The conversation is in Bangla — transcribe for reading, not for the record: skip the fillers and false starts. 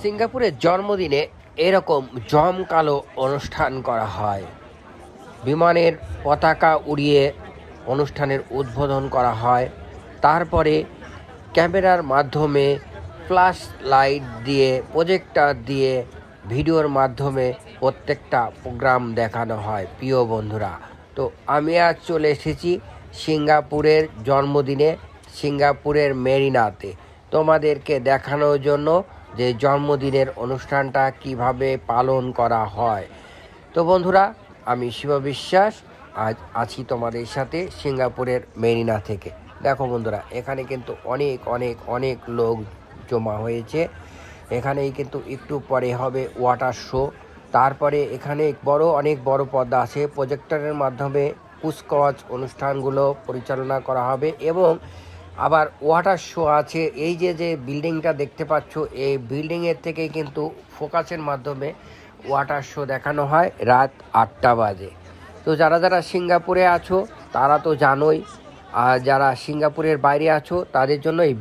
সিঙ্গাপুরের জন্মদিনে এরকম জমকালো অনুষ্ঠান করা হয়। বিমানের পতাকা উড়িয়ে অনুষ্ঠানের উদ্বোধন করা হয়। তারপরে ক্যামেরার মাধ্যমে ফ্ল্যাশ লাইট দিয়ে প্রজেক্টর দিয়ে ভিডিওর মাধ্যমে প্রত্যেকটা প্রোগ্রাম দেখানো হয়। প্রিয় বন্ধুরা, তো আমি আজ চলে এসেছি সিঙ্গাপুরের জন্মদিনে, সিঙ্গাপুরের মেরিনাতে তোমাদেরকে দেখানোর জন্য যে জন্মদিনের অনুষ্ঠানটা কিভাবে পালন করা হয়। তো বন্ধুরা, আমি শিব বিশ্বাস আজ আছি তোমাদের সাথে সিঙ্গাপুরের মেরিনা থেকে। দেখো বন্ধুরা, এখানে কিন্তু অনেক অনেক অনেক লোক জমা হয়েছে। এখানেই কিন্তু একটু পরে হবে ওয়াটার শো। তারপরে এখানে অনেক বড় পর্দা আছে, প্রজেক্টরের মাধ্যমে কুচকাওয়াজ অনুষ্ঠানগুলো পরিচালনা করা হবে এবং আবার ওয়াটার শো আছে। এই যে বিল্ডিংটা দেখতে পাচ্ছ, এই বিল্ডিংয়ের থেকে কিন্তু ফোকাসের মাধ্যমে ওয়াটার শো দেখানো হয় রাত 8টা বাজে। তো যারা যারা সিঙ্গাপুরে আছো তারা তো জানোই, আর যারা সিঙ্গাপুরের বাইরে আছো তাদের জন্য এই